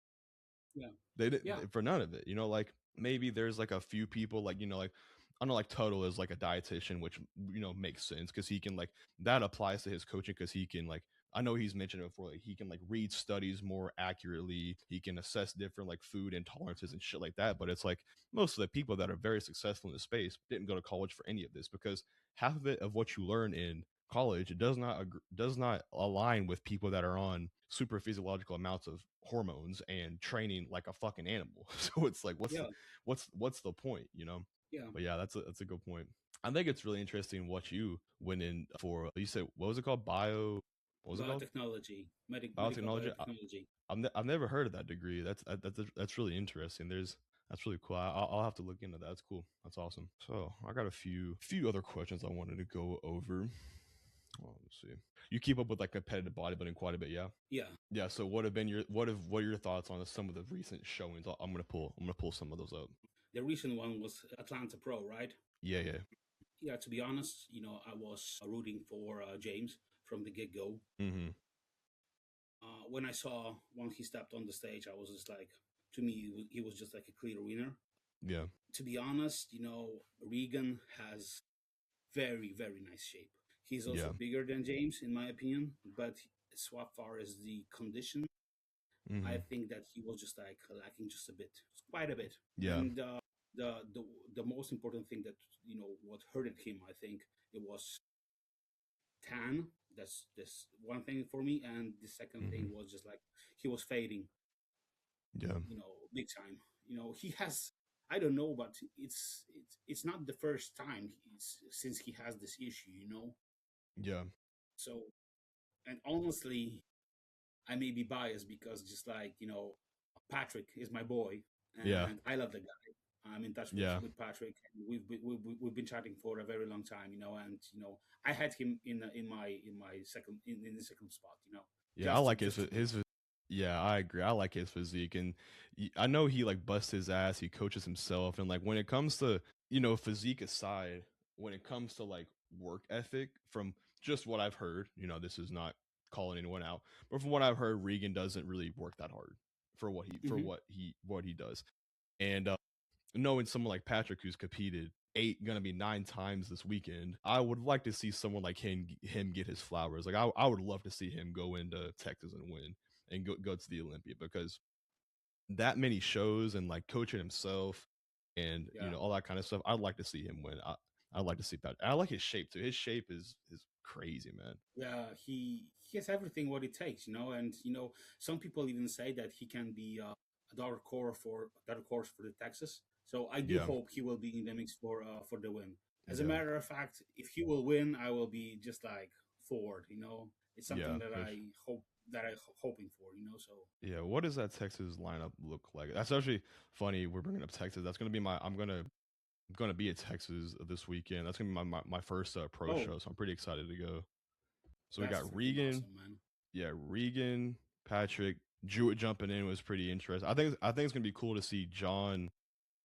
Yeah. They didn't Yeah. for none of it. Like maybe there's like a few people like like I know like Total is like a dietitian, which makes sense because he can like that applies to his coaching because he can like I know he's mentioned it before, like he can like read studies more accurately. He can assess different like food intolerances and shit like that. But it's like most of the people that are very successful in the space didn't go to college for any of this because half of it of what you learn in college it does not align with people that are on super physiological amounts of hormones and training like a fucking animal. So it's like Yeah. what's the point, Yeah. But yeah, that's a good point. I think it's really interesting what you went in for. You said what was it called? What was it called? Biotechnology, medical Biotechnology. biotechnology. I've never heard of that degree. That's really interesting. That's really cool. I'll have to look into that. That's cool. That's awesome. So I got a few other questions I wanted to go over. Well, let's see. You keep up with like competitive bodybuilding quite a bit, yeah? Yeah. Yeah. So what are your thoughts on some of the recent showings? I'm gonna pull some of those up. The recent one was Atlanta Pro, right? Yeah, yeah. Yeah. To be honest, I was rooting for James from the get go. Mm-hmm. When I saw when he stepped on the stage, I was just like, to me, he was just like a clear winner. Yeah. To be honest, Regan has very, very nice shape. He's also Yeah. bigger than James, in my opinion, but as far as the condition, I Mm-hmm. think that he was just like lacking just a bit, quite a bit. Yeah. And the most important thing that what hurted him, I think it was tan. That's this one thing for me, and the second Mm-hmm. thing was just like he was fading, Yeah. big time. He has. I don't know, but it's not the first time since he has this issue. Yeah. So And honestly, I may be biased because just like Patrick is my boy, Yeah, and I love the guy. I'm in touch yeah, with Patrick. We've been chatting for a very long time, and I had him in my in the second spot, yeah. I like just to be. Yeah, I agree. I like his physique, and I know he like busts his ass. He coaches himself, and like when it comes to physique aside, when it comes to like work ethic, from just what I've heard, this is not calling anyone out, but from what I've heard, Regan doesn't really work that hard for Hmm. what he does, and knowing someone like Patrick who's competed eight, gonna be nine times this weekend, I would like to see someone like him get his flowers. Like I would love to see him go into Texas and win and go to the Olympia, because that many shows and like coaching himself and Yeah. all that kind of stuff. I'd like to see him win. I'd like to see Patrick. I like his shape too. His shape is crazy, man. Yeah, he has everything what it takes, and some people even say that he can be a dark horse for the Texas. So I do Yeah, hope he will be in the mix for the win. As a yeah, matter of fact, if he will win, I will be just like Ford. It's yeah. something that I hoping for. So Yeah, what does that Texas lineup look like? That's actually funny. We're bringing up Texas. That's gonna be my. I'm gonna be at Texas this weekend. That's gonna be my first pro oh, show, so I'm pretty excited to go. So we that's got freaking Regan, awesome, man. yeah, Regan, Patrick, Jewett jumping in was pretty interesting. I think it's gonna be cool to see John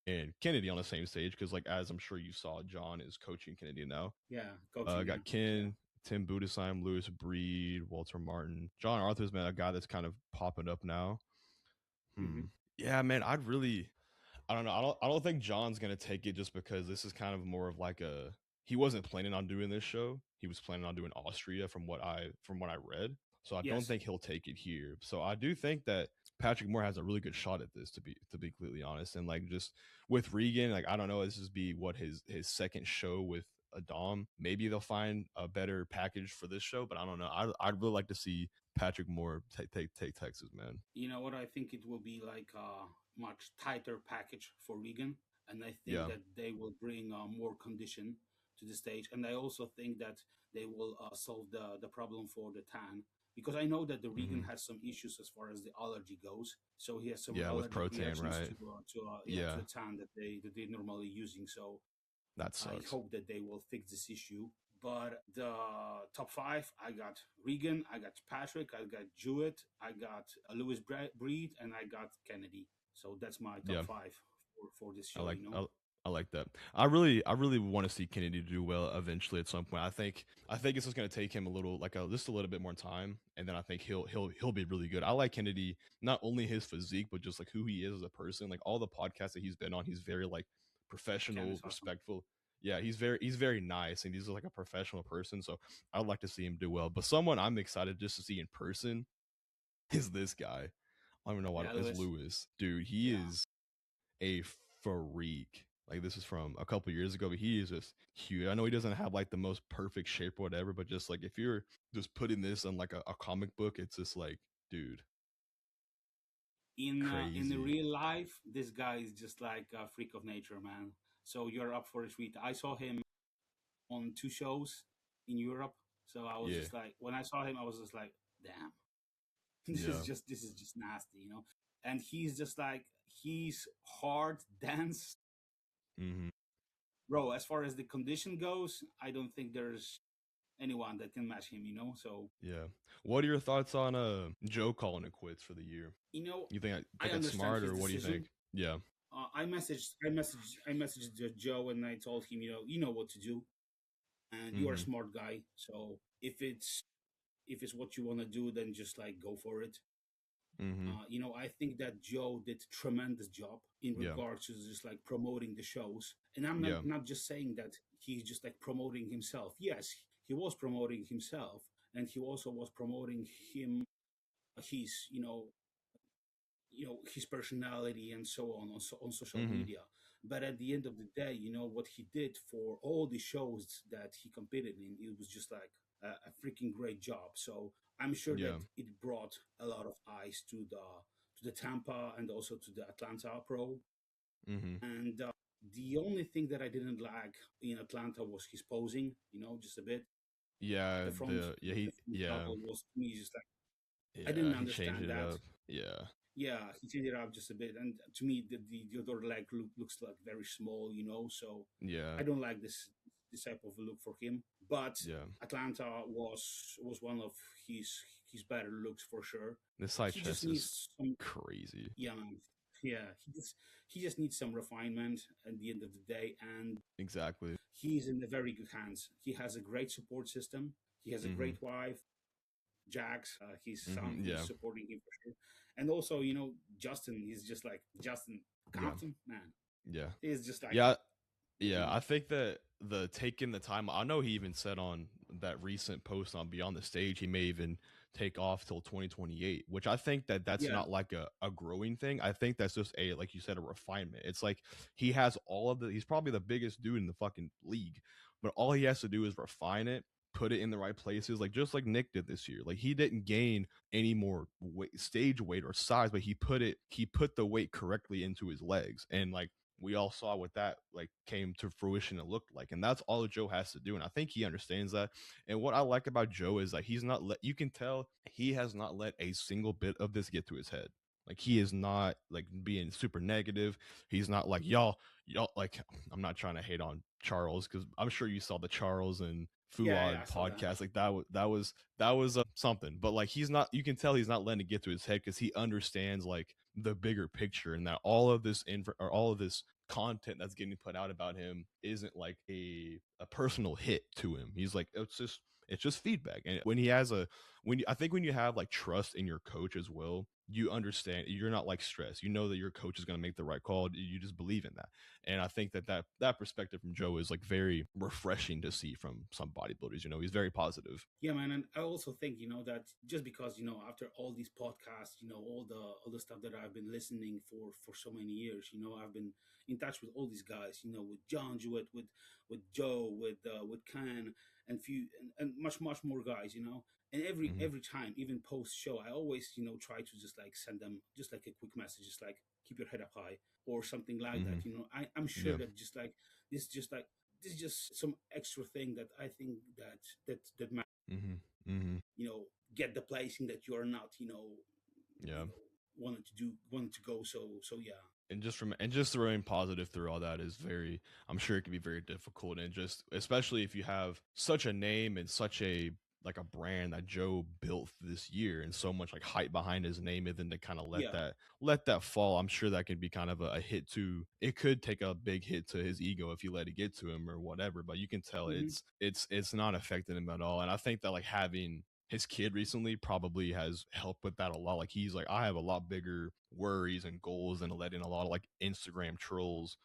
and Kennedy on the same stage, because like as I'm sure you saw, John is coaching Kennedy now. Yeah, coaching. Yeah, Got Ken, Tim Budesheim, Lewis Breed, Walter Martin, John Arthur's been a guy that's kind of popping up now. yeah. Hmm. Yeah, man, I don't know. I don't think John's gonna take it, just because this is kind of more of like a, he wasn't planning on doing this show. He was planning on doing Austria from what I read. So I don't Yes. think he'll take it here. So I do think that Patrick Moore has a really good shot at this, to be completely honest. And like just with Regan, like I don't know, this is be what his second show with Adam. Maybe they'll find a better package for this show, but I don't know. I'd really like to see Patrick Moore take Texas, man. You know what? I think it will be like a much tighter package for Regan, and I think Yeah. that they will bring more condition to the stage, and I also think that they will solve the problem for the tan, because I know that the Regan Hmm. has some issues as far as the allergy goes. So he has some Yeah, with allergic protein, reactions right? to Yeah, the tan that they're normally using. So that I sucks. hope that they will fix this issue. But the top five, I got Regan, I got Patrick, I got Jewett, I got Lewis Breed, and I got Kennedy. So that's my top Yeah, five for this I show. like I like that. I really want to see Kennedy do well eventually at some point. I think it's just gonna take him a little, like just a little bit more time, and then I think he'll be really good. I like Kennedy, not only his physique, but just like who he is as a person. Like all the podcasts that he's been on, he's very like Ken professional, is awesome. respectful. Yeah, he's very nice, and he's like a professional person. So I'd like to see him do well. But someone I'm excited just to see in person is this guy. I don't even know what Yeah, it's Lewis. Lewis, dude. He Yeah. is a freak. Like this is from a couple years ago, but he is just huge. I know he doesn't have like the most perfect shape or whatever, but just like if you're just putting this on like a comic book, it's just like, dude, In the crazy. real life, this guy is just like a freak of nature, man. So you're up for a treat. I saw him on two shows in Europe. So I was Yeah, just like, when I saw him, I was just like, damn, yeah, this is just nasty. And he's just like, he's hard, dense, hmm, bro. As far as the condition goes, I don't think there's anyone that can match him. So yeah. What are your thoughts on Joe calling it quits for the year? you know, You I think that's understand smart, his or what do you think? decision. Yeah, I messaged Joe, and I told him, you know what to do, and you are a hmm, smart guy. So if it's what you want to do, then just like go for it. hmm, I think that Joe did tremendous job in yeah, regards to just like promoting the shows. And I'm not yeah, not just saying that he's just like promoting himself. Yes, he was promoting himself, and he also was promoting his his personality and so on social hmm, media. But at the end of the day, what he did for all the shows that he competed in, it was just like a freaking great job. So I'm sure yeah, that it brought a lot of eyes to the Tampa and also to the Atlanta Pro. hmm, And the only thing that I didn't like in Atlanta was his posing, just a bit. Yeah, The front, he the front double was to me just like I yeah, didn't he changed understand it that. up. Yeah. Yeah, he changed it up just a bit, and to me, the other leg looks like very small, you know. So Yeah. I don't like this type of look for him. But Yeah. Atlanta was one of his better looks for sure. This side He just chest is needs some, crazy. yeah, man. Yeah, he just needs some refinement at the end of the day, and Exactly. he's in a very good hands. He has a great support system. He has a Mhm. great wife, Jax, his son, Mhm. who's Yeah. supporting him for sure. And also, you know, Justin, he's just like Justin Yeah. Compton, man. Yeah. He's just like, Yeah. Yeah, mm, I think that the taking the time, I know he even said on that recent post on Beyond the Stage, he may even take off till 2028, which I think that that's yeah, not like a growing thing. I think that's just a, like you said, a refinement. It's like he has all of the, he's probably the biggest dude in the fucking league, but all he has to do is refine it, put it in the right places, like just like Nick did this year. Like he didn't gain any more weight, stage weight or size, but he put the weight correctly into his legs. And like, we all saw what that like came to fruition and looked like, and that's all Joe has to do, and I think he understands that. And what I like about Joe is that he's not let, you can tell he has not let a single bit of this get to his head. Like he is not like being super negative. He's not like y'all like, I'm not trying to hate on Charles because I'm sure you saw the Charles and yeah, Fuad I saw that. podcast. Like that was something. But like he's not, you can tell he's not letting it get to his head because he understands like the bigger picture, and that all of this or all of this content that's getting put out about him isn't like a personal hit to him. He's like, it's just feedback. And when he has a, I think when you have like trust in your coach as well, you understand, you're not like stressed. You know that your coach is going to make the right call. You just believe in that. And I think that perspective from Joe is like very refreshing to see from some bodybuilders. You know, he's very positive. Yeah, man, and I also think that just because after all these podcasts, all the stuff that I've been listening for so many years, I've been in touch with all these guys, with John Jewett, with Joe, with Khan, and and much more guys, and every Hmm. every time, even post show, I always try to just like send them just like a quick message, just like keep your head up high or something like Hmm. that. I'm sure Yeah. that just like this is just some extra thing that I think that Hmm. Hmm. get the placing that you're not Yeah. wanted to go. So yeah. And just throwing positive through all that is very, I'm sure it can be very difficult. And just especially if you have such a name and such a like a brand that Joe built this year and so much like hype behind his name, and then to kind of Yeah. let that fall, I'm sure that can be kind of a hit to, it could take a big hit to his ego if you let it get to him or whatever. But you can tell Hmm. it's not affecting him at all. And I think that like having his kid recently probably has helped with that a lot. Like he's like, I have a lot bigger worries and goals than letting a lot of like Instagram trolls,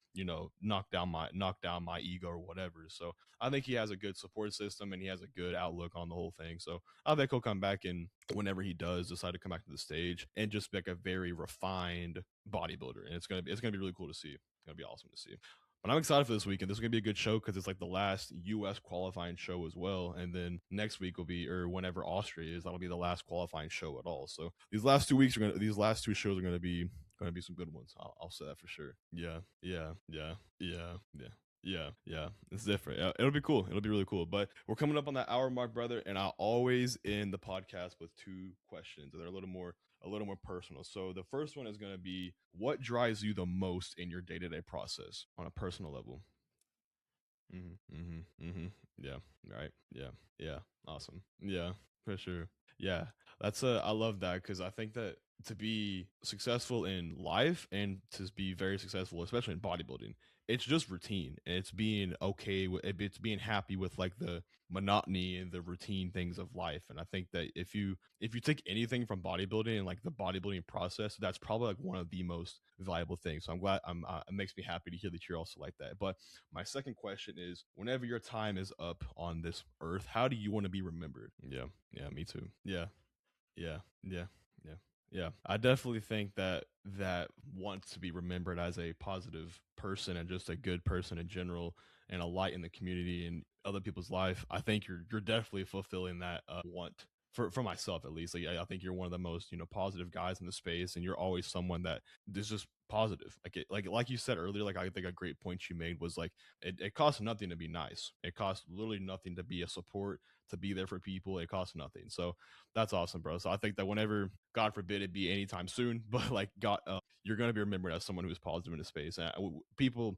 knock down my ego or whatever. So I think he has a good support system and he has a good outlook on the whole thing. So I think he'll come back, and whenever he does decide to come back to the stage, and just be like a very refined bodybuilder. And it's gonna be really cool to see. It's gonna be awesome to see. But I'm excited for this weekend. This is gonna be a good show because it's like the last U.S. qualifying show as well, and then next week will be, or whenever Austria is, that'll be the last qualifying show at all. So these last two shows are gonna be some good ones. I'll say that for sure. Yeah, yeah, yeah, yeah, yeah. Yeah, yeah, it's different. Yeah, it'll be cool. It'll be really cool. But we're coming up on that hour mark, brother, and I always end the podcast with two questions. They're a little more personal. So the first one is going to be, what drives you the most in your day-to-day process on a personal level? Mm-hmm, mm-hmm, mm-hmm. Yeah. Right. Yeah. Yeah. Awesome. Yeah, for sure. Yeah. I love that because I think that to be successful in life and to be very successful, especially in bodybuilding, it's just routine, and it's being okay with it's being happy with like the monotony and the routine things of life. And I think that if you take anything from bodybuilding and like the bodybuilding process, that's probably like one of the most valuable things. So I'm glad, it makes me happy to hear that you're also like that. But my second question is, whenever your time is up on this earth, how do you want to be remembered? Yeah. Yeah, me too. Yeah. Yeah. Yeah. Yeah. Yeah. I definitely think that wants to be remembered as a positive person and just a good person in general, and a light in the community and other people's life. I think you're definitely fulfilling that want for myself at least. Like, I think you're one of the most, positive guys in the space, and you're always someone that is just positive. Like you said earlier, like I think a great point you made was like it costs nothing to be nice. It costs literally nothing to be a support, to be there for people. It costs nothing. So that's awesome, bro. So I think that whenever, God forbid it be anytime soon, but like God, you're gonna be remembered as someone who is positive in the space. And people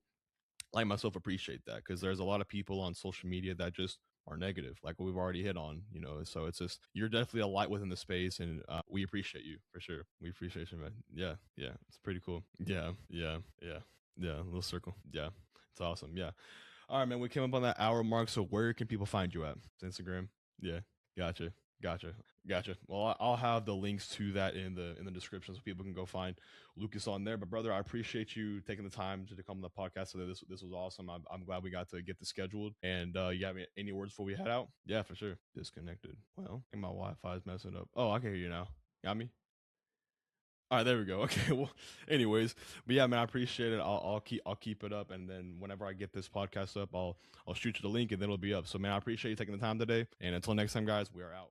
like myself appreciate that, because there's a lot of people on social media that just are negative, like what we've already hit on, so it's just, you're definitely a light within the space, and we appreciate you for sure. We appreciate you, man. Yeah, yeah, it's pretty cool. Yeah, yeah, yeah, yeah, a little circle. Yeah, it's awesome. Yeah. All right, man, we came up on that hour mark, so where can people find you at? Instagram? Yeah, gotcha. Gotcha. Gotcha. Well, I'll have the links to that in the description so people can go find Lucas on there. But brother, I appreciate you taking the time to come on the podcast today. This was awesome. I'm glad we got to get this scheduled. And you have any words before we head out? Yeah, for sure. Disconnected. Well, I think my Wi-Fi is messing up. Oh, I can hear you now. Got me? All right, there we go. Okay, well, anyways, but yeah, man, I appreciate it. I'll keep it up, and then whenever I get this podcast up, I'll shoot you the link, and then it'll be up. So, man, I appreciate you taking the time today, and until next time, guys, we are out.